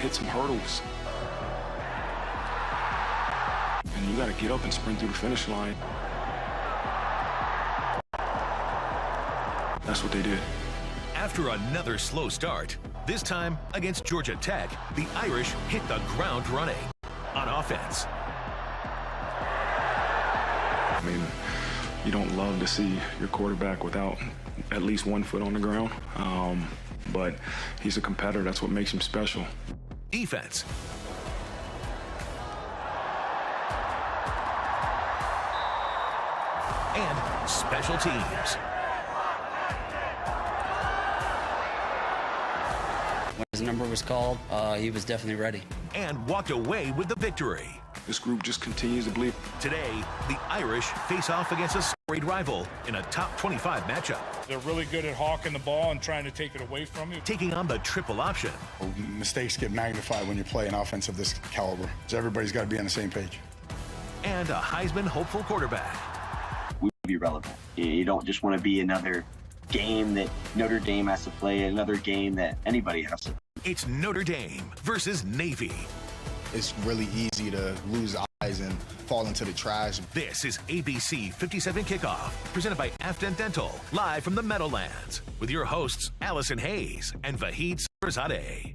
hit some hurdles. And you got to get up and sprint through the finish line. That's what they did. After another slow start, this time against Georgia Tech, the Irish hit the ground running on offense. I mean, you don't love to see your quarterback without at least 1 foot on the ground, but he's a competitor. That's what makes him special. Defense. And special teams. When his number was called, he was definitely ready. And walked away with the victory. This group just continues to believe. Today, the Irish face off against a storied rival in a top 25 matchup. They're really good at hawking the ball and trying to take it away from you. Taking on the triple option. Mistakes get magnified when you play an offense of this caliber. So everybody's got to be on the same page. And a Heisman hopeful quarterback. We will be relevant. You don't just want to be another game that Notre Dame has to play, another game that anybody has to play. It's Notre Dame versus Navy. It's really easy to lose eyes and fall into the trash. This is ABC57 Kickoff, presented by Afton Dental, live from the Meadowlands, with your hosts Allison Hayes and Vahid Sadrzadeh.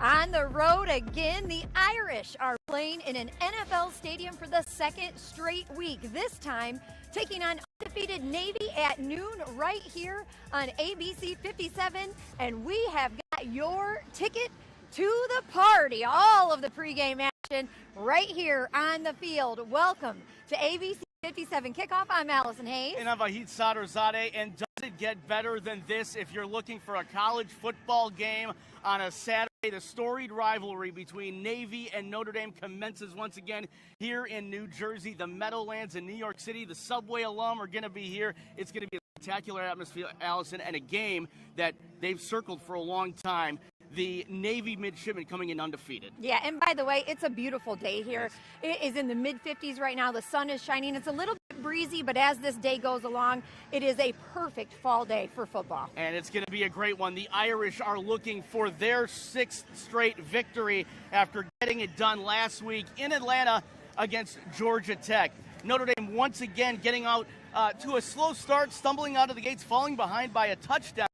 On the road again, the Irish are playing in an NFL stadium for the second straight week. This time, taking on undefeated Navy at noon right here on ABC 57. And we have got your ticket to the party. All of the pregame action right here on the field. Welcome to ABC 57 Kickoff. I'm Allison Hayes. And I'm Vahid Sadrzadeh. And does it get better than this if you're looking for a college football game on a Saturday? The storied rivalry between Navy and Notre Dame commences once again here in New Jersey. The Meadowlands in New York City. The Subway alum are going to be here. It's going to be a spectacular atmosphere, Allison, and a game that they've circled for a long time. The Navy midshipmen coming in undefeated. Yeah, and by the way, it's a beautiful day here. It is in the mid-50s right now. The sun is shining. It's a little bit breezy, but as this day goes along, it is a perfect fall day for football. And it's going to be a great one. The Irish are looking for their 6th straight victory after getting it done last week in Atlanta against Georgia Tech. Notre Dame once again getting out to a slow start, stumbling out of the gates, falling behind by a touchdown.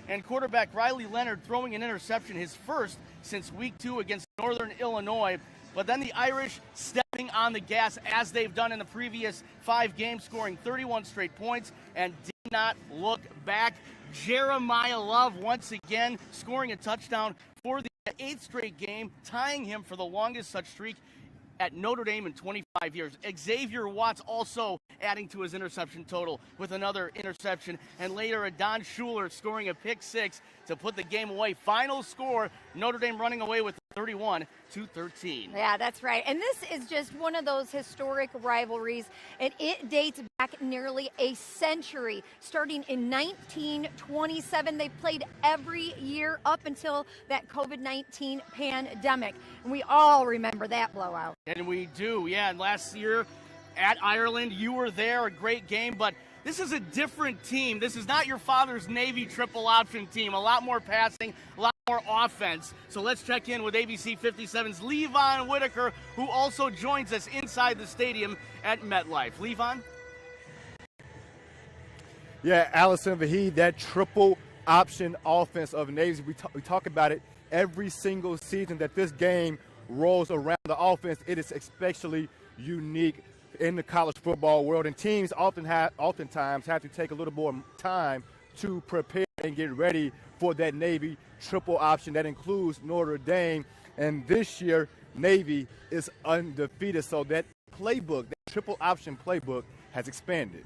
And quarterback Riley Leonard throwing an interception, his first since week 2 against Northern Illinois. But then the Irish stepping on the gas as they've done in the previous 5 games, scoring 31 straight points and did not look back. Jeremiah Love once again scoring a touchdown for the 8th straight game, tying him for the longest such streak at Notre Dame in 25 years. Xavier Watts also adding to his interception total with another interception. And later, Don Schuler scoring a pick 6 to put the game away. Final score, Notre Dame running away with 31-13. Yeah, that's right. And this is just one of those historic rivalries, and it dates back nearly a century. Starting in 1927, they played every year up until that COVID-19 pandemic. And we all remember that blowout. And we do, yeah. And last year at Ireland, you were there, a great game, but this is a different team. This is not your father's Navy triple option team. A lot more passing, a lot more offense. So let's check in with ABC 57's LeVon Whittaker, who also joins us inside the stadium at MetLife. LeVon? Yeah, Allison, Vahid, that triple option offense of Navy, we talk about it every single season that this game rolls around the offense. It is especially unique in the college football world, and teams oftentimes have to take a little more time to prepare and get ready for that Navy triple option that includes Notre Dame. And this year, Navy is undefeated, so that playbook, that triple option playbook, has expanded.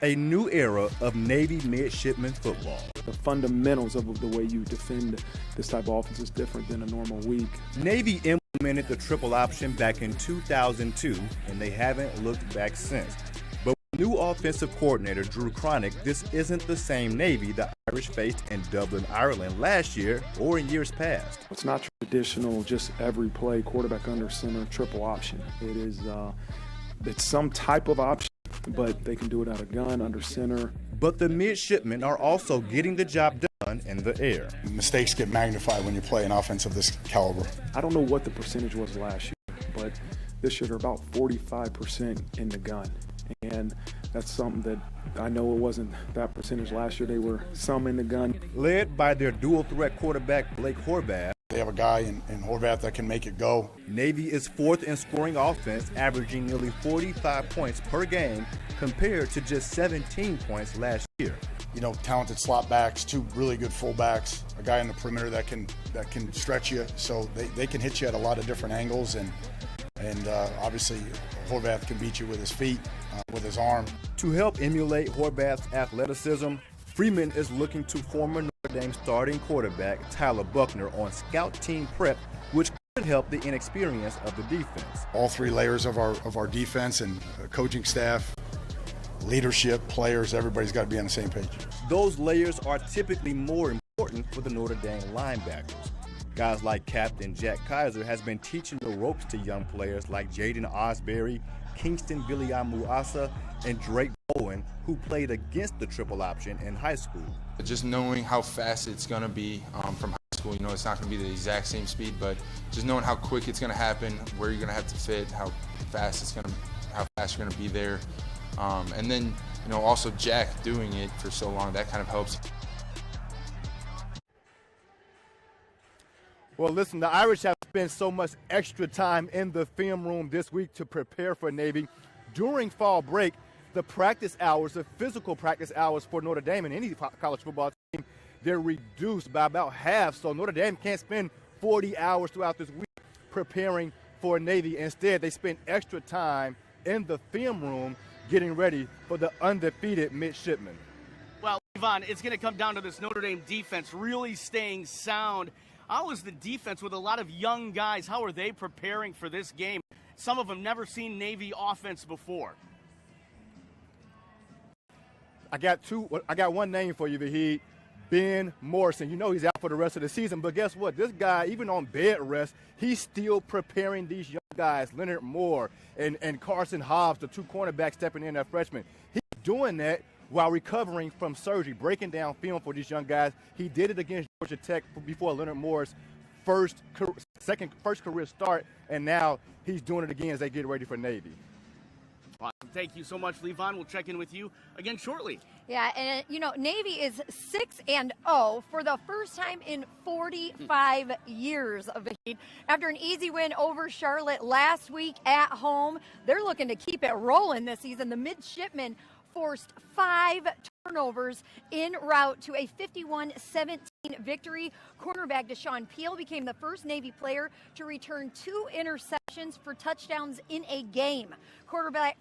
A new era of Navy midshipman football. The fundamentals of the way you defend this type of offense is different than a normal week. Navy implemented the triple option back in 2002, and they haven't looked back since. But with new offensive coordinator Drew Cronick, this isn't the same Navy the Irish faced in Dublin, Ireland last year or in years past. It's not traditional, just every play, quarterback under center, triple option. It is it's some type of option, but they can do it out of gun, under center. But the midshipmen are also getting the job done gun in the air. Mistakes get magnified when you play an offense of this caliber. I don't know what the percentage was last year, but this year they're about 45% in the gun. And that's something that I know it wasn't that percentage last year. They were some in the gun. Led by their dual-threat quarterback, Blake Horvath. They have a guy in Horvath that can make it go. Navy is fourth in scoring offense, averaging nearly 45 points per game compared to just 17 points last year. You know, talented slot backs, two really good fullbacks, a guy in the perimeter that can stretch you, so they can hit you at a lot of different angles, and obviously Horvath can beat you with his feet, with his arm. To help emulate Horvath's athleticism, Freeman is looking to former Notre Dame starting quarterback Tyler Buckner on scout team prep, which could help the inexperience of the defense. All three layers of our defense and coaching staff, leadership, players, everybody's got to be on the same page. Those layers are typically more important for the Notre Dame linebackers. Guys like Captain Jack Kaiser has been teaching the ropes to young players like Jaden Osbury, Kingston Biliamu-Asa, and Drake Bowen, who played against the triple option in high school. Just knowing how fast it's going to be from high school, you know, it's not going to be the exact same speed, but just knowing how quick it's going to happen, where you're going to have to fit, how fast you're going to be there. And then, you know, also Jack doing it for so long, that kind of helps. Well, listen, the Irish have spent so much extra time in the film room this week to prepare for Navy. During fall break, the practice hours, the physical practice hours for Notre Dame and any college football team, they're reduced by about half. So Notre Dame can't spend 40 hours throughout this week preparing for Navy. Instead, they spend extra time in the film room getting ready for the undefeated midshipmen. Well, LeVon, it's going to come down to this Notre Dame defense really staying sound. How is the defense with a lot of young guys? How are they preparing for this game? Some of them never seen Navy offense before. I got one name for you, Vahid. Ben Morrison. You know he's out for the rest of the season, but guess what? This guy, even on bed rest, he's still preparing these young guys, Leonard Moore and Carson Hobbs, the two cornerbacks stepping in as freshmen. He's doing that while recovering from surgery, breaking down film for these young guys. He did it against Georgia Tech before Leonard Moore's first career start, and now he's doing it again as they get ready for Navy. Awesome. Thank you so much, LeVon. We'll check in with you again shortly. Yeah, and you know, Navy is 6-0 for the first time in 45 years of Vahid. After an easy win over Charlotte last week at home, they're looking to keep it rolling this season. The midshipmen forced 5 turnovers en route to a 51-17 victory. Cornerback Deshaun Peel became the first Navy player to return 2 interceptions for touchdowns in a game. Quarterback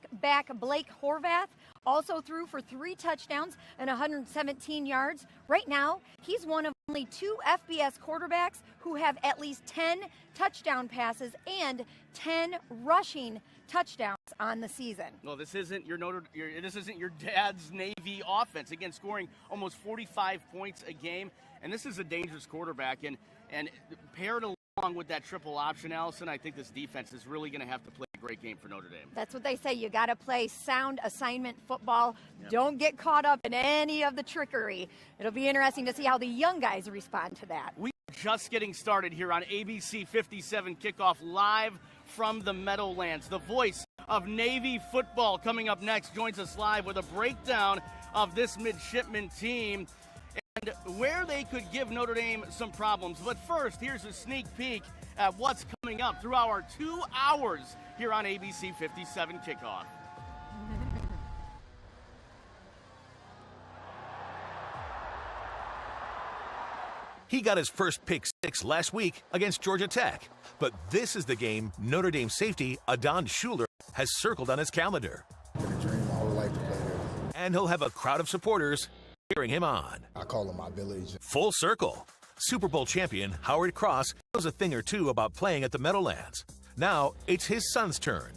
Blake Horvath also threw for 3 touchdowns and 117 yards. Right now, he's one of only 2 FBS quarterbacks who have at least 10 touchdown passes and 10 rushing touchdowns on the season. Well, this isn't your dad's Navy offense. Again, scoring almost 45 points a game, and this is a dangerous quarterback. And paired along with that triple option, Allison, I think this defense is really going to have to play a great game for Notre Dame. That's what they say. You got to play sound assignment football. Yep. Don't get caught up in any of the trickery. It'll be interesting to see how the young guys respond to that. We are just getting started here on ABC57 Kickoff, live from the Meadowlands. The voice of Navy football coming up next joins us live with a breakdown of this midshipman team and where they could give Notre Dame some problems. But first, here's a sneak peek at what's coming up through our 2 hours here on ABC 57 Kickoff. He got his first pick 6 last week against Georgia Tech. But this is the game Notre Dame safety Adon Schuler has circled on his calendar. Been a dream my whole life to play here. And he'll have a crowd of supporters cheering him on. I call it my village. Full circle. Super Bowl champion Howard Cross knows a thing or two about playing at the Meadowlands. Now it's his son's turn.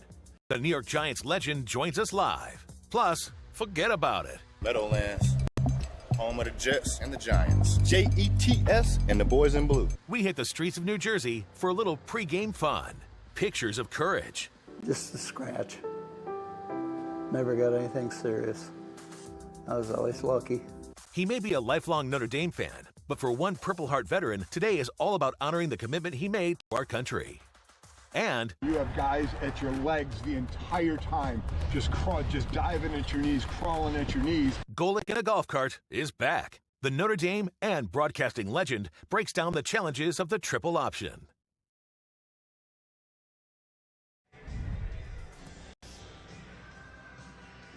The New York Giants legend joins us live. Plus, forget about it. Meadowlands, home of the Jets and the Giants. Jets and the boys in blue. We hit the streets of New Jersey for a little pregame fun. Pictures of courage. Just a scratch. Never got anything serious. I was always lucky. He may be a lifelong Notre Dame fan, But for one Purple Heart veteran, today is all about honoring the commitment he made to our country. And you have guys at your legs the entire time, just diving at your knees, crawling at your knees. Golic in a golf cart is back. The Notre Dame and broadcasting legend breaks down the challenges of the triple option.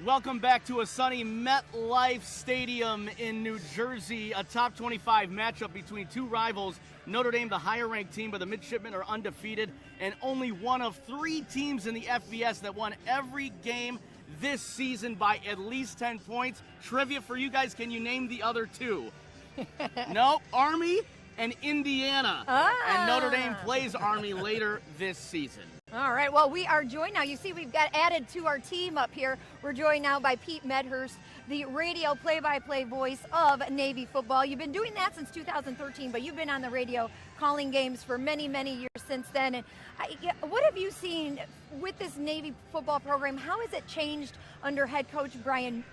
Welcome back to a sunny MetLife Stadium in New Jersey. A top 25 matchup between two rivals. Notre Dame, the higher-ranked team, but the midshipmen are undefeated, and only one of 3 teams in the FBS that won every game this season by at least 10 points. Trivia for you guys, can you name the other 2? No, Army and Indiana. And Notre Dame plays Army later this season. All right, well, we are joined now. You see, we've got added to our team up here. We're joined now by Pete Medhurst, the radio play-by-play voice of Navy football. You've been doing that since 2013, but you've been on the radio calling games for many, many years since then. And what have you seen with this Navy football program? How has it changed under head coach Brian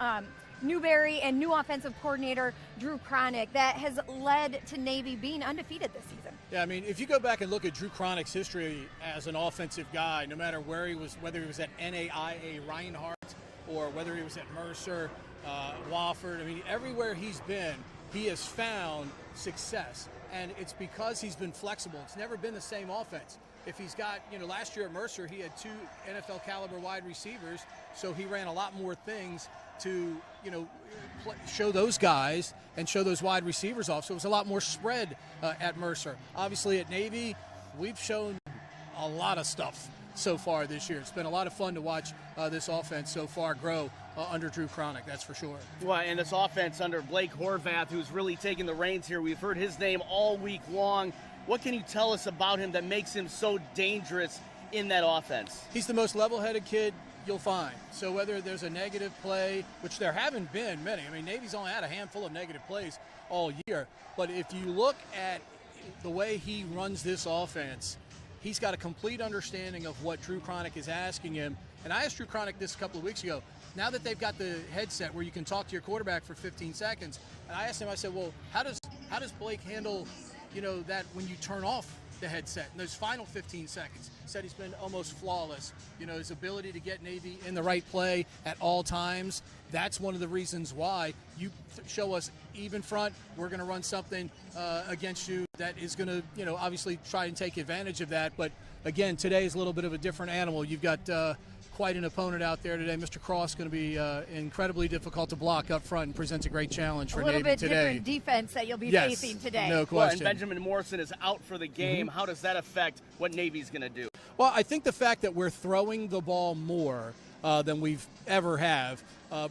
Newberry and new offensive coordinator Drew Cronick that has led to Navy being undefeated this season? Yeah, I mean, if you go back and look at Drew Cronick's history as an offensive guy, no matter where he was, whether he was at NAIA Reinhardt or whether he was at Mercer, Wofford, I mean, everywhere he's been, he has found success. And it's because he's been flexible. It's never been the same offense. If he's got, last year at Mercer, he had 2 NFL caliber wide receivers, so he ran a lot more things to, show those guys and show those wide receivers off. So it was a lot more spread at Mercer. Obviously at Navy, we've shown a lot of stuff so far this year. It's been a lot of fun to watch this offense so far grow under Drew Cronick, that's for sure. Well, and this offense under Blake Horvath, who's really taking the reins here. We've heard his name all week long. What can you tell us about him that makes him so dangerous in that offense? He's the most level-headed kid you'll find. So whether there's a negative play, which there haven't been many. I mean, Navy's only had a handful of negative plays all year. But if you look at the way he runs this offense, he's got a complete understanding of what Drew Cronick is asking him. And I asked Drew Cronick this a couple of weeks ago. Now that they've got the headset where you can talk to your quarterback for 15 seconds, and I asked him, I said, well, how does Blake handle, that when you turn off the headset in those final 15 seconds? Said he's been almost flawless. His ability to get Navy in the right play at all times. That's one of the reasons why you show us even front. We're going to run something against you that is going to, obviously try and take advantage of that. But again, today is a little bit of a different animal. You've got quite an opponent out there today. Mr. Cross going to be incredibly difficult to block up front and presents a great challenge for Navy today. A little bit different defense that you'll be facing today. No question. Well, and Benjamin Morrison is out for the game. How does that affect what Navy's going to do? Well, I think the fact that we're throwing the ball more than we've ever have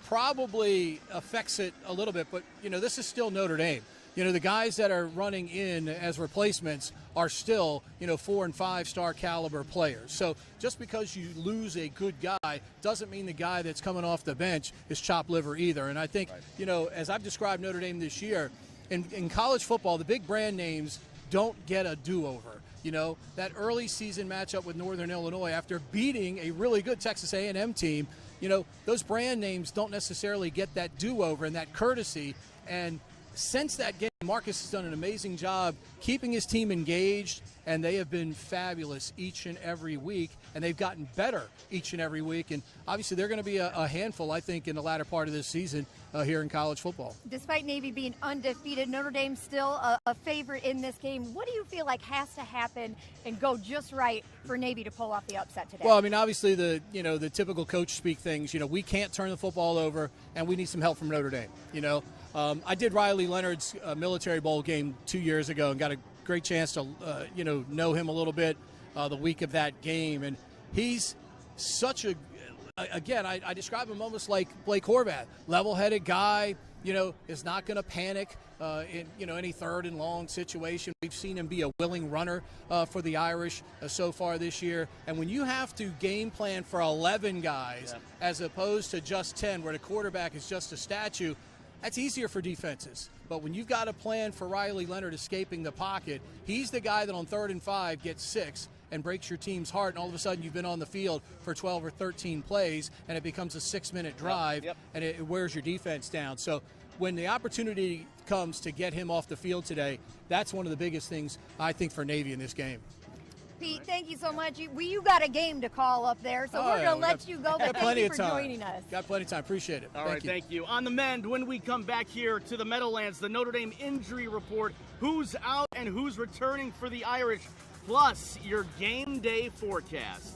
probably affects it a little bit. But, this is still Notre Dame. The guys that are running in as replacements are still, 4- and 5-star caliber players. So just because you lose a good guy doesn't mean the guy that's coming off the bench is chopped liver either. And I think, as I've described Notre Dame this year, in college football, the big brand names don't get a do-over. That early season matchup with Northern Illinois after beating a really good Texas A&M team, those brand names don't necessarily get that do-over and that courtesy. And since that game, Marcus has done an amazing job keeping his team engaged, and they have been fabulous each and every week, and they've gotten better each and every week. And obviously they're going to be a handful, I think, in the latter part of this season here in college football. Despite Navy being undefeated, Notre Dame still a favorite in this game. What do you feel like has to happen and go just right for Navy to pull off the upset today? Well, I mean, obviously the typical coach speak things. We can't turn the football over, and we need some help from Notre Dame. I did Riley Leonard's Military Bowl game 2 years ago and got a great chance to, know him a little bit the week of that game. And he's such I describe him almost like Blake Horvath, level-headed guy, is not going to panic in, any third and long situation. We've seen him be a willing runner for the Irish so far this year. And when you have to game plan for 11 guys as opposed to just 10, where the quarterback is just a statue, that's easier for defenses. But when you've got a plan for Riley Leonard escaping the pocket, he's the guy that on 3rd and 5 gets 6 and breaks your team's heart, and all of a sudden you've been on the field for 12 or 13 plays, and it becomes a 6-minute drive, and it wears your defense down. So when the opportunity comes to get him off the field today, that's one of the biggest things, I think, for Navy in this game. Pete, thank you so much. You got a game to call up there, so we're going to let you go, but thank you for joining us. Got plenty of time. Appreciate it. All right, thank you. On the mend, when we come back here to the Meadowlands, the Notre Dame injury report, who's out and who's returning for the Irish, plus your game day forecast.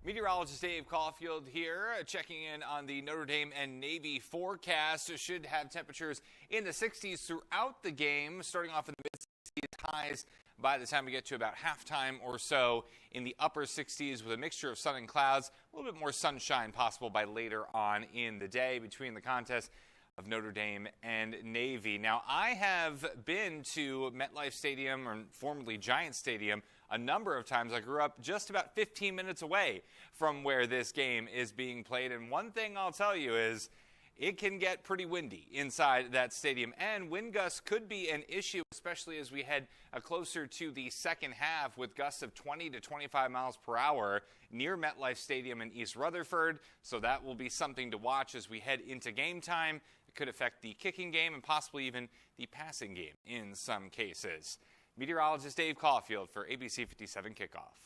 Meteorologist Dave Caulfield here, checking in on the Notre Dame and Navy forecast. Should have temperatures in the 60s throughout the game, starting off in the mid-60s, highs by the time we get to about halftime or so in the upper 60s with a mixture of sun and clouds, a little bit more sunshine possible by later on in the day between the contests of Notre Dame and Navy. Now, I have been to MetLife Stadium, or formerly Giant Stadium, a number of times. I grew up just about 15 minutes away from where this game is being played, and one thing I'll tell you is it can get pretty windy inside that stadium, and wind gusts could be an issue, especially as we head closer to the second half with gusts of 20 to 25 miles per hour near MetLife Stadium in East Rutherford. So that will be something to watch as we head into game time. It could affect the kicking game and possibly even the passing game in some cases. Meteorologist Dave Caulfield for ABC57 Kickoff.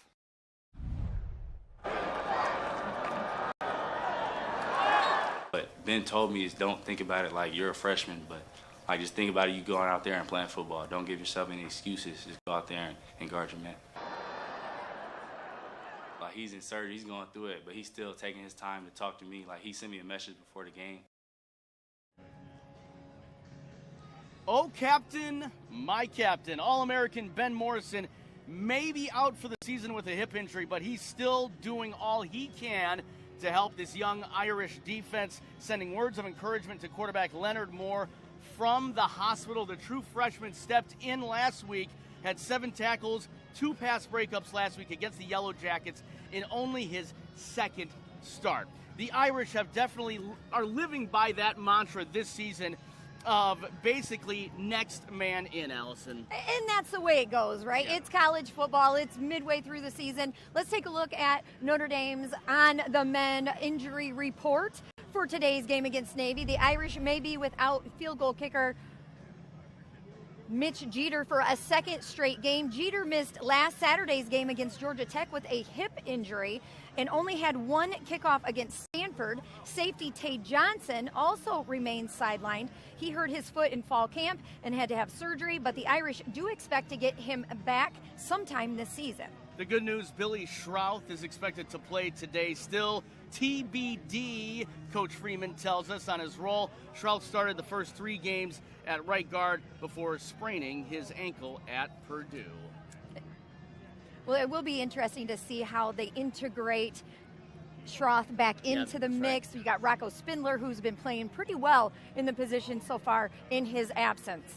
But Ben told me is don't think about it like you're a freshman, but like just think about it, you going out there and playing football. Don't give yourself any excuses. Just go out there and guard your man. Like he's in surgery, he's going through it, but he's still taking his time to talk to me. Like he sent me a message before the game. Oh, captain, my captain, All-American Ben Morrison may be out for the season with a hip injury, but he's still doing all he can to help this young Irish defense, sending words of encouragement to quarterback Leonard Moore from the hospital. The true freshman stepped in last week, had 7 tackles, 2 pass breakups last week against the Yellow Jackets in only his second start. The Irish have definitely are living by that mantra this season of basically next man in, Allison. And that's the way it goes, right? Yeah. It's college football. It's midway through the season. Let's take a look at Notre Dame's On the Mend injury report for today's game against Navy. The Irish may be without field goal kicker Mitch Jeter for a second straight game. Jeter missed last Saturday's game against Georgia Tech with a hip injury and only had 1 kickoff against Stanford. Safety Tay Johnson also remains sidelined. He hurt his foot in fall camp and had to have surgery, but the Irish do expect to get him back sometime this season. The good news, Billy Shrock is expected to play today. Still TBD, Coach Freeman tells us on his role. Shrock started the first 3 games at right guard before spraining his ankle at Purdue. Well, it will be interesting to see how they integrate Shrock back into the mix. Right. You got Rocco Spindler, who's been playing pretty well in the position so far in his absence.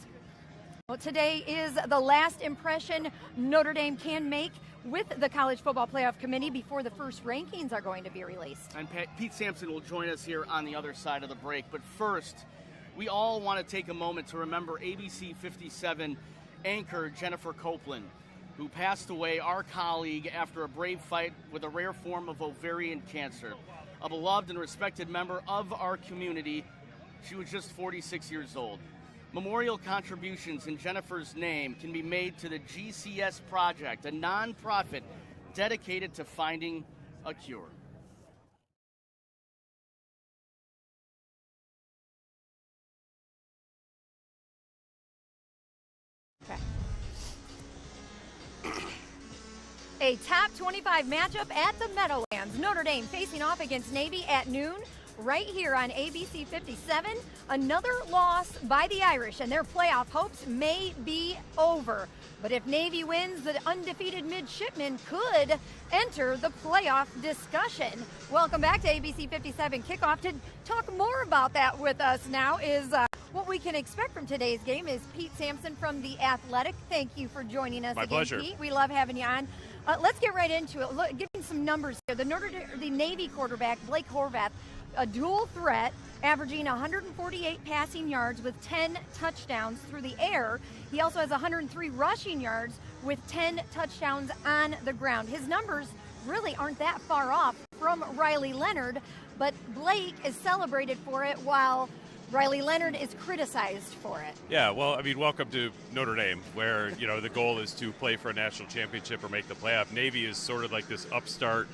Well, today is the last impression Notre Dame can make with the College Football Playoff Committee before the first rankings are going to be released. And Pete Sampson will join us here on the other side of the break. But first, we all want to take a moment to remember ABC 57 anchor Jennifer Copeland, who passed away, our colleague, after a brave fight with a rare form of ovarian cancer. A beloved and respected member of our community, she was just 46 years old. Memorial contributions in Jennifer's name can be made to the GCS Project, a nonprofit dedicated to finding a cure. Okay. A top 25 matchup at the Meadowlands. Notre Dame facing off against Navy at noon right here on ABC 57. Another loss by the Irish and their playoff hopes may be over. But if Navy wins, the undefeated midshipmen could enter the playoff discussion. Welcome back to ABC 57 Kickoff. To talk more about that with us now is what we can expect from today's game is Pete Sampson from The Athletic. Thank you for joining us again, pleasure. Pete. We love having you on. Let's get right into it. Look, give me some numbers here. The Navy quarterback, Blake Horvath, a dual threat, averaging 148 passing yards with 10 touchdowns through the air. He also has 103 rushing yards with 10 touchdowns on the ground. His numbers really aren't that far off from Riley Leonard. but Blake is celebrated for it while Riley Leonard is criticized for it. Yeah, well, I mean, welcome to Notre Dame, where, you know, the goal is to play for a national championship or make the playoff. Navy is sort of like this upstart,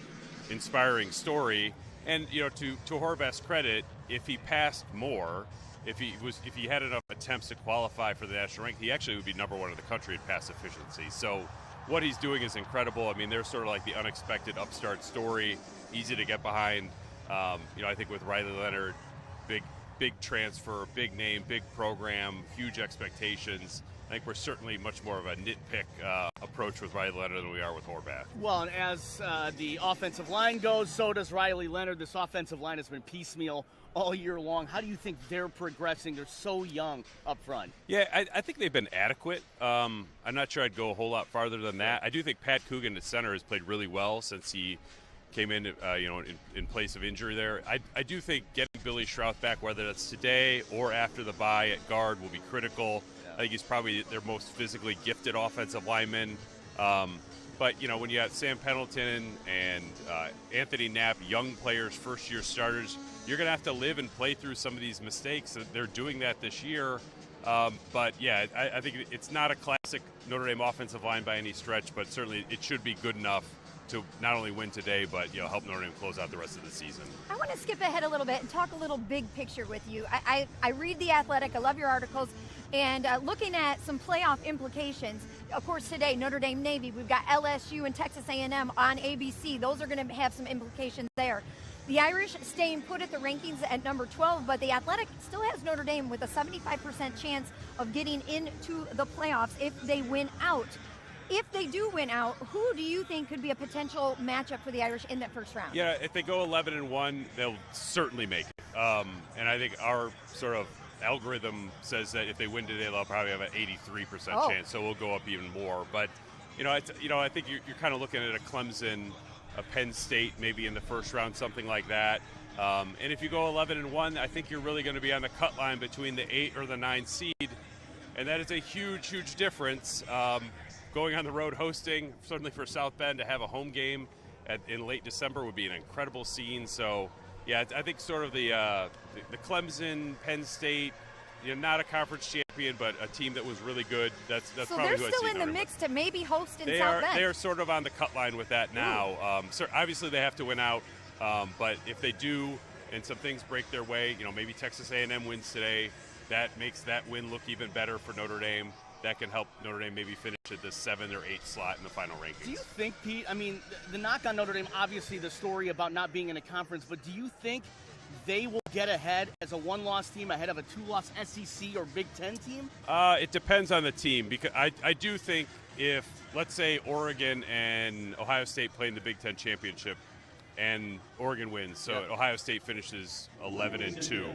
inspiring story. And, you know, to Horvath's credit, if he passed more, if he had enough attempts to qualify for the national rank, he actually would be number one in the country in pass efficiency. So what he's doing is incredible. I mean, they're sort of like the unexpected upstart story, easy to get behind. You know, I think with Riley Leonard, big transfer, big name, big program, huge expectations. I think we're certainly much more of a nitpick approach with Riley Leonard than we are with Horvath. Well, and as the offensive line goes, so does Riley Leonard. This offensive line has been piecemeal all year long. How do you think they're progressing? They're so young up front. Yeah, I think they've been adequate. I'm not sure I'd go a whole lot farther than that. I do think Pat Coogan at center has played really well since he came in, you know, in place of injury there. I do think getting Billy Shrock back, whether that's today or after the bye at guard, will be critical. I think he's probably their most physically gifted offensive lineman. But, you know, when you got Sam Pendleton and Anthony Knapp, young players, first-year starters, you're going to have to live and play through some of these mistakes. They're doing that this year. But, yeah, I think it's not a classic Notre Dame offensive line by any stretch, but certainly it should be good enough to not only win today, but, you know, help Notre Dame close out the rest of the season. I want to skip ahead a little bit and talk a little big picture with you. I read The Athletic. I love your articles. And looking at some playoff implications, of course, today, Notre Dame Navy, we've got LSU and Texas A&M on ABC. Those are going to have some implications there. The Irish staying put at the rankings at number 12, but The Athletic still has Notre Dame with a 75% chance of getting into the playoffs if they win out. If they do win out, who do you think could be a potential matchup for the Irish in that first round? Yeah, if they go 11-1, they'll certainly make it. And I think our sort of algorithm says that if they win today, they'll probably have an 83% chance. So we'll go up even more. But I think you're kind of looking at a Clemson, a Penn State, maybe in the first round, something like that. And if you go 11-1, I think you're really going to be on the cut line between the 8 or the 9 seed, and that is a huge, huge difference. Going on the road hosting, certainly for South Bend, to have a home game in late December would be an incredible scene. So, yeah, I think sort of the Clemson, Penn State, not a conference champion, but a team that was really good. That's so probably who I see. So they're still in the mix to maybe host in South Bend. They are sort of on the cut line with that now. So obviously they have to win out, but if they do and some things break their way, maybe Texas A&M wins today, that makes that win look even better for Notre Dame. That can help Notre Dame maybe finish at the 7 or 8 slot in the final rankings. Do you think, Pete, the knock on Notre Dame, obviously the story about not being in a conference, but do you think they will get ahead as a one-loss team ahead of a two-loss SEC or Big Ten team? It depends on the team, because I do think if, let's say, Oregon and Ohio State play in the Big Ten championship and Oregon wins, so Ohio State finishes 11-2.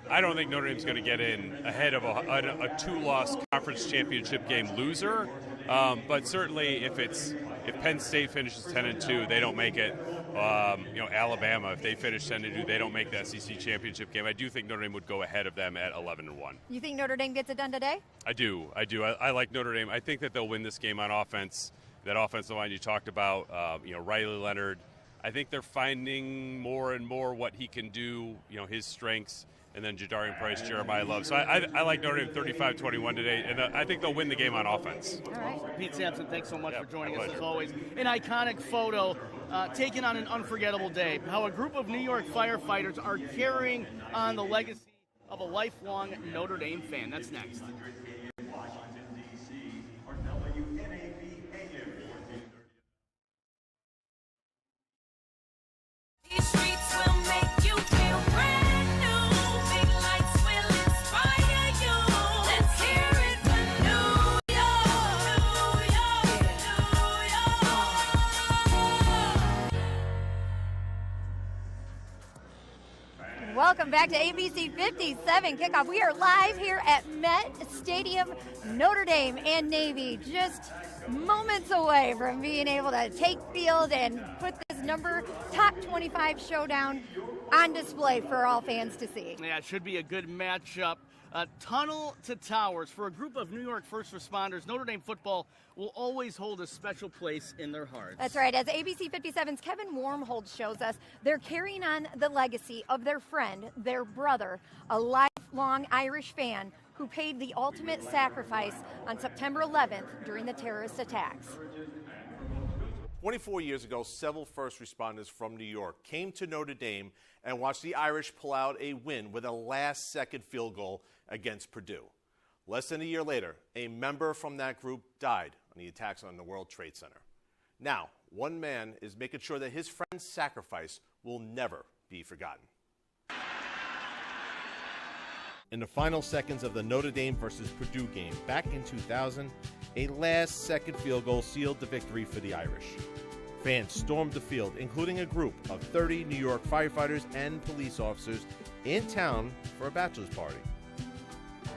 I don't think Notre Dame's going to get in ahead of a two-loss conference championship game loser. But certainly, if Penn State finishes 10-2, they don't make it. Alabama, if they finish 10-2, they don't make the SEC championship game. I do think Notre Dame would go ahead of them at 11-1. You think Notre Dame gets it done today? I do. I like Notre Dame. I think that they'll win this game on offense. That offensive line you talked about, Riley Leonard. I think they're finding more and more what he can do. His strengths. And then Jadarian Price, Jeremiah Love. So I like Notre Dame 35-21 today, and I think they'll win the game on offense. All right. Pete Sampson, thanks so much for joining us as always. An iconic photo taken on an unforgettable day. How a group of New York firefighters are carrying on the legacy of a lifelong Notre Dame fan. That's next. These streets will make you feel brand new. Big lights will inspire you. Let's hear it for New York, New York. Welcome back to ABC57 Kickoff. We are live here at Met Stadium, Notre Dame and Navy, just moments away from being able to take field and put this top 25 showdown on display for all fans to see. Yeah, it should be a good matchup. Tunnel to Towers. For a group of New York first responders, Notre Dame football will always hold a special place in their hearts. That's right. As ABC57's Kevin Warmhold shows us, they're carrying on the legacy of their friend, their brother, a lifelong Irish fan who paid the ultimate sacrifice on September 11th during the terrorist attacks. 24 years ago, several first responders from New York came to Notre Dame and watched the Irish pull out a win with a last-second field goal against Purdue. Less than a year later, a member from that group died on the attacks on the World Trade Center. Now, one man is making sure that his friend's sacrifice will never be forgotten. In the final seconds of the Notre Dame versus Purdue game back in 2000, a last-second field goal sealed the victory for the Irish. Fans stormed the field, including a group of 30 New York firefighters and police officers in town for a bachelor's party.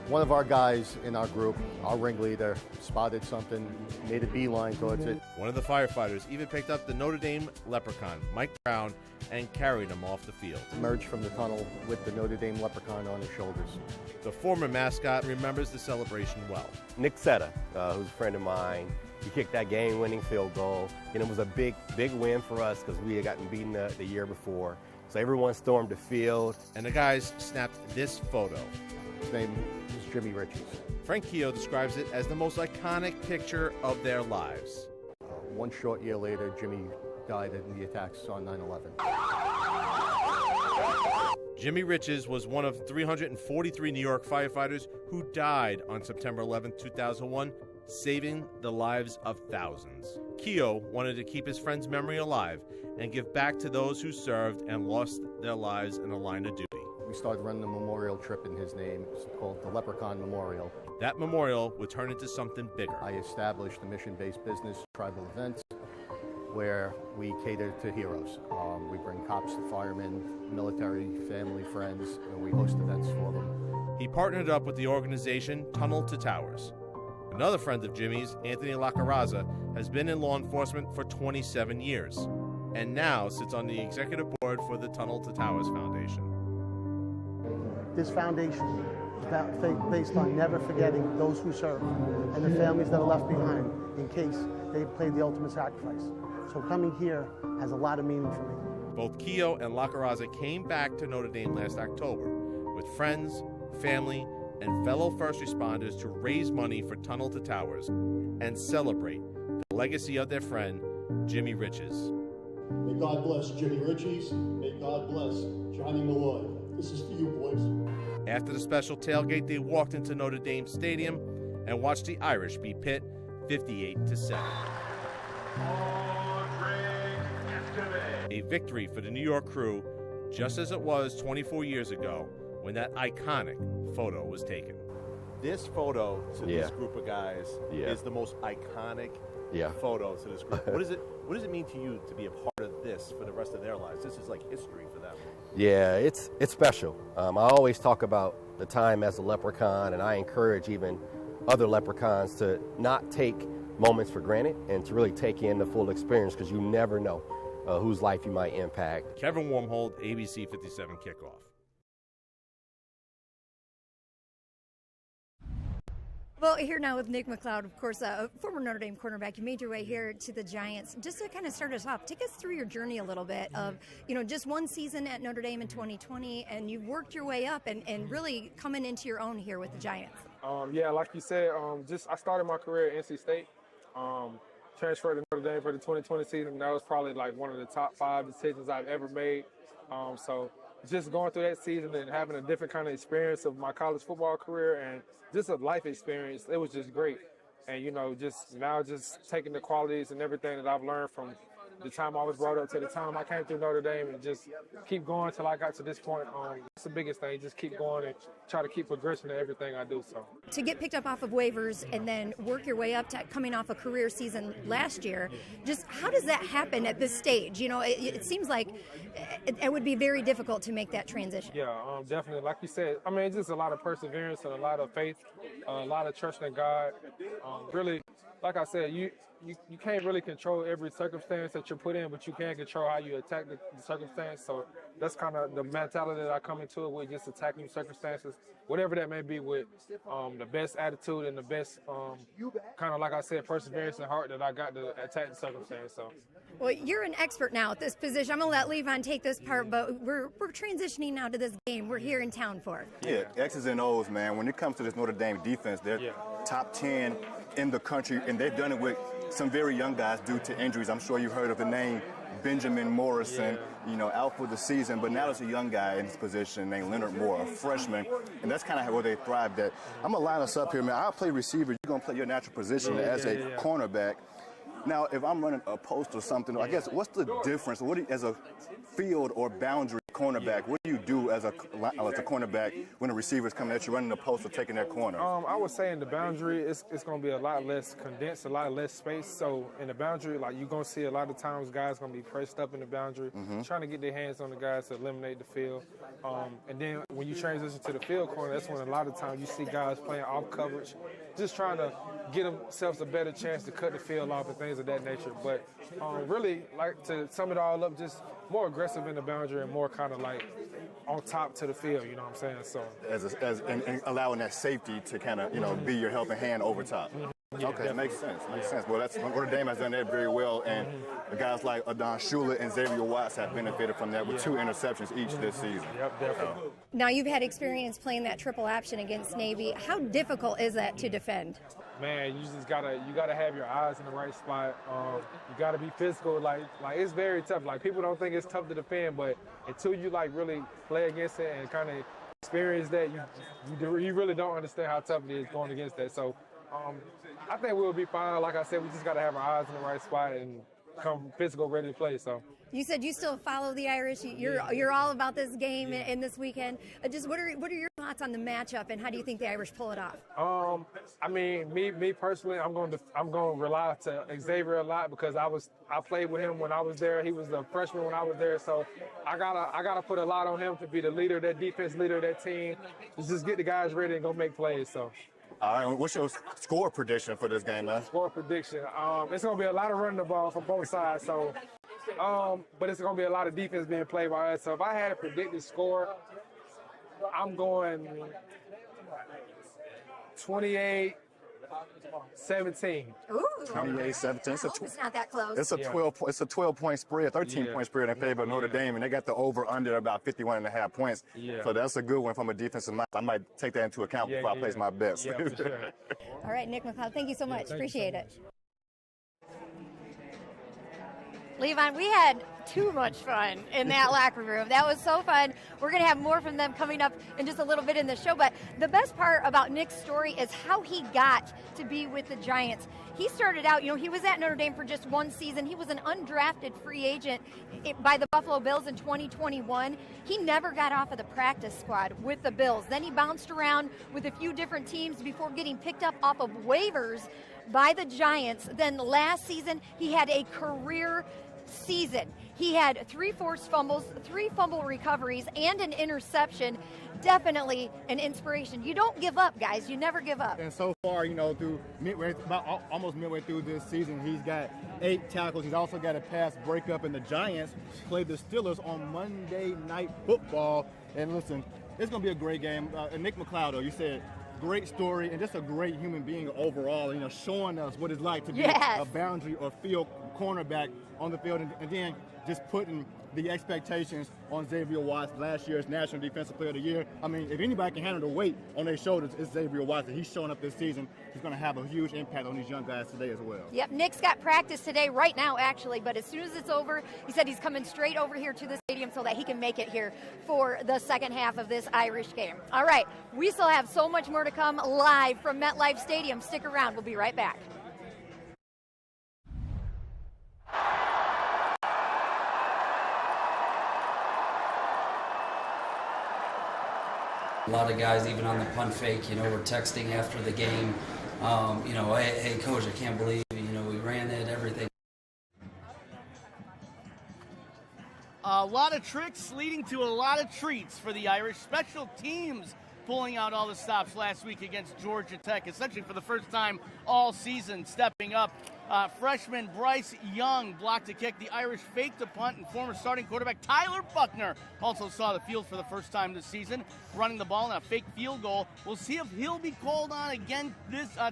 One of our guys in our group, our ringleader, spotted something, made a beeline towards it. One of the firefighters even picked up the Notre Dame leprechaun, Mike Brown, and carried him off the field. Emerged from the tunnel with the Notre Dame leprechaun on his shoulders. The former mascot remembers the celebration well. Nick McCloud, who's a friend of mine, he kicked that game-winning field goal, and it was a big win for us because we had gotten beaten the year before. So everyone stormed the field. And the guys snapped this photo. His name is Jimmy Ritchie's. Frank Keogh describes it as the most iconic picture of their lives. One short year later, Jimmy died in the attacks on 9/11. Jimmy Riches was one of 343 New York firefighters who died on September 11, 2001, saving the lives of thousands. Keogh wanted to keep his friend's memory alive and give back to those who served and lost their lives in the line of duty. We started running a memorial trip in his name. It's called the Leprechaun Memorial. That memorial would turn into something bigger. I established a mission-based business, tribal events, where we cater to heroes. We bring cops, firemen, military, family, friends, and we host events for them. He partnered up with the organization Tunnel to Towers. Another friend of Jimmy's, Anthony Lacaraza, has been in law enforcement for 27 years and now sits on the executive board for the Tunnel to Towers Foundation. This foundation is based on never forgetting those who serve and the families that are left behind in case they paid the ultimate sacrifice. So coming here has a lot of meaning for me. Both Keogh and Lacaraza came back to Notre Dame last October with friends, family, and fellow first responders to raise money for Tunnel to Towers and celebrate the legacy of their friend, Jimmy Riches. May God bless Jimmy Riches. May God bless Johnny Malloy. This is for you, boys. After the special tailgate, they walked into Notre Dame Stadium and watched the Irish beat Pitt 58-7. A victory for the New York Crew, just as it was 24 years ago when that iconic photo was taken. This photo to this group of guys is the most iconic photo to this group. What does it mean to you to be a part of this for the rest of their lives? This is like history for them. Yeah, it's special. I always talk about the time as a leprechaun, and I encourage even other leprechauns to not take moments for granted and to really take in the full experience, because you never know whose life you might impact. Kevin Warmhold, ABC57 Kickoff. Well, here now with Nick McCloud, of course, a former Notre Dame cornerback. You made your way here to the Giants. Just to kind of start us off, take us through your journey a little bit of, just one season at Notre Dame in 2020, and you've worked your way up and really coming into your own here with the Giants. Like you said, I started my career at NC State. Transferred to Notre Dame for the 2020 season. That was probably like one of the top 5 decisions I've ever made. So just going through that season and having a different kind of experience of my college football career and just a life experience, it was just great. And, just taking the qualities and everything that I've learned from the time I was brought up to the time I came through Notre Dame and just keep going till I got to this point. That's the biggest thing, just keep going and try to keep progressing in everything I do. So to get picked up off of waivers and then work your way up to coming off a career season last year, just how does that happen at this stage? It seems like it would be very difficult to make that transition. Yeah, definitely. Like you said, it's just a lot of perseverance and a lot of faith, a lot of trust in God. Really, like I said, you can't really control every circumstance that you're put in, but you can control how you attack the circumstance. So that's kind of the mentality that I come into it with, just attacking circumstances, whatever that may be, with the best attitude and the best kind of, like I said, perseverance and heart that I got to attack the circumstance. So. Well, you're an expert now at this position. I'm going to let LeVon take this part, but we're transitioning now to this game we're here in town for. Yeah, X's and O's, man. When it comes to this Notre Dame defense, they're top 10 in the country, and they've done it with some very young guys due to injuries. I'm sure you've heard of the name Benjamin Morrison, out for the season, but now there's a young guy in his position named Leonard Moore, a freshman, and that's kind of where they thrived at. I'm going to line us up here, man. I'll play receiver. You're going to play your natural position as a cornerback. Now, if I'm running a post or something, I guess what's the difference? As a field or boundary cornerback, what do you do as a cornerback when the receiver's coming at you, running the post or taking that corner? I would say in the boundary, it's going to be a lot less condensed, a lot less space. So in the boundary, like, you're going to see a lot of times guys going to be pressed up in the boundary, trying to get their hands on the guys to eliminate the field. And then when you transition to the field corner, that's when a lot of times you see guys playing off coverage, just trying to get themselves a better chance to cut the field off and things of that nature. But really, like, to sum it all up, just more aggressive in the boundary and more kind of like on top to the field, you know what I'm saying? So and allowing that safety to kind of, be your helping hand over top. Yeah, okay, that makes sense. Well, Notre Dame has done that very well, and the guys like Adon Shula and Xavier Watts have benefited from that with 2 interceptions each this season. Yep, definitely. Now, you've had experience playing that triple option against Navy. How difficult is that to defend? Man, you just gotta have your eyes in the right spot. You gotta be physical. Like it's very tough. Like, people don't think it's tough to defend, but until you really play against it and kind of experience that, you really don't understand how tough it is going against that. So I think we'll be fine. Like I said, we just gotta have our eyes in the right spot and come physical, ready to play. So. You said you still follow the Irish. You're all about this game and this weekend. Just what are your thoughts on the matchup, and how do you think the Irish pull it off? I mean, me personally, I'm going to rely to Xavier a lot, because I played with him when I was there. He was the freshman when I was there, so I gotta put a lot on him to be the leader of that defense, leader of that team. Just get the guys ready and go make plays. So. All right, what's your score prediction for this game, man? Score prediction. It's going to be a lot of running the ball from both sides. So, but it's going to be a lot of defense being played by us. So if I had a predicted score, I'm going 28-17. Ooh. 28-17. It's not that close. It's a 12-point spread, 13-point spread in favor of Notre Dame, and they got the over/under about 51.5 points. Yeah. So that's a good one from a defensive mind. I might take that into account before I place my bets. Yeah, for sure. All right, Nick McCloud, thank you so much. Appreciate it. LeVon, we had too much fun in that locker room. That was so fun. We're going to have more from them coming up in just a little bit in the show. But the best part about Nick's story is how he got to be with the Giants. He started out, he was at Notre Dame for just one season. He was an undrafted free agent by the Buffalo Bills in 2021. He never got off of the practice squad with the Bills. Then he bounced around with a few different teams before getting picked up off of waivers by the Giants. Then last season, he had a career season. He had 3 forced fumbles, 3 fumble recoveries, and an interception. Definitely an inspiration. You don't give up, guys. You never give up. And so far, almost midway through this season, he's got 8 tackles. He's also got a pass breakup, and the Giants play the Steelers on Monday Night Football. And listen, it's going to be a great game. Nick McCloud, you said, great story and just a great human being overall, showing us what it's like to be a boundary or field cornerback on the field, and then just putting the expectations on Xavier Watts, last year's National Defensive Player of the Year. I mean, if anybody can handle the weight on their shoulders, it's Xavier Watts, and he's showing up this season. He's going to have a huge impact on these young guys today as well. Yep, Nick's got practice today, right now actually, but as soon as it's over, he said he's coming straight over here to the stadium so that he can make it here for the second half of this Irish game. All right, we still have so much more to come live from MetLife Stadium. Stick around, we'll be right back. A lot of guys, even on the punt fake, were texting after the game, hey, coach, I can't believe, we ran it, everything. A lot of tricks leading to a lot of treats for the Irish. Special teams pulling out all the stops last week against Georgia Tech, essentially for the first time all season, stepping up. Freshman Bryce Young blocked a kick. The Irish faked a punt, and former starting quarterback Tyler Buckner also saw the field for the first time this season, running the ball in a fake field goal. We'll see if he'll be called on again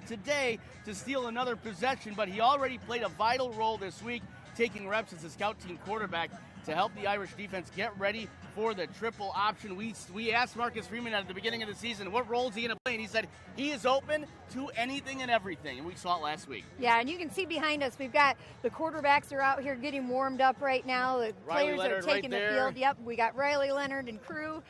today to steal another possession, but he already played a vital role this week, taking reps as a scout team quarterback to help the Irish defense get ready for the triple option. We asked Marcus Freeman at the beginning of the season, what role is he going to play? And he said he is open to anything and everything, and we saw it last week. Yeah, and you can see behind us, we've got the quarterbacks are out here getting warmed up right now. The players are taking the field. Yep, we got Riley Leonard and crew.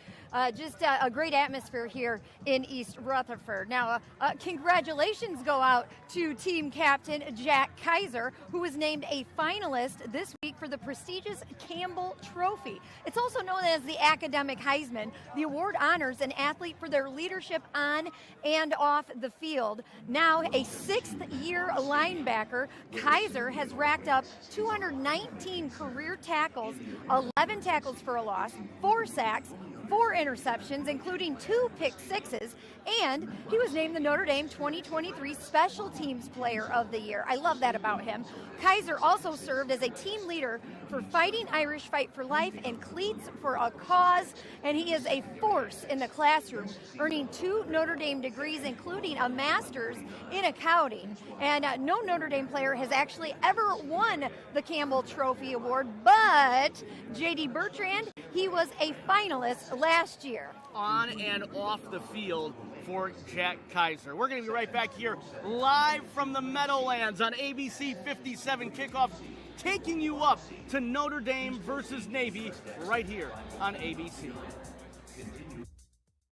Just a great atmosphere here in East Rutherford. Now, congratulations go out to team captain Jack Kaiser, who was named a finalist this week for the prestigious Campbell Trophy. It's also known as the Academic Heisman. The award honors an athlete for their leadership on and off the field. Now, a sixth-year linebacker, Kaiser has racked up 219 career tackles, 11 tackles for a loss, 4 sacks, 4 interceptions, including 2 pick sixes, and he was named the Notre Dame 2023 Special Teams Player of the Year. I love that about him. Kaiser also served as a team leader for Fighting Irish Fight for Life and Cleats for a Cause, and he is a force in the classroom, earning 2 Notre Dame degrees, including a master's in accounting. And no Notre Dame player has actually ever won the Campbell Trophy Award, but J.D. Bertrand, he was a finalist last year. On and off the field for Jack Kaiser. We're going to be right back here live from the Meadowlands on ABC57 Kickoff, taking you up to Notre Dame versus Navy right here on ABC.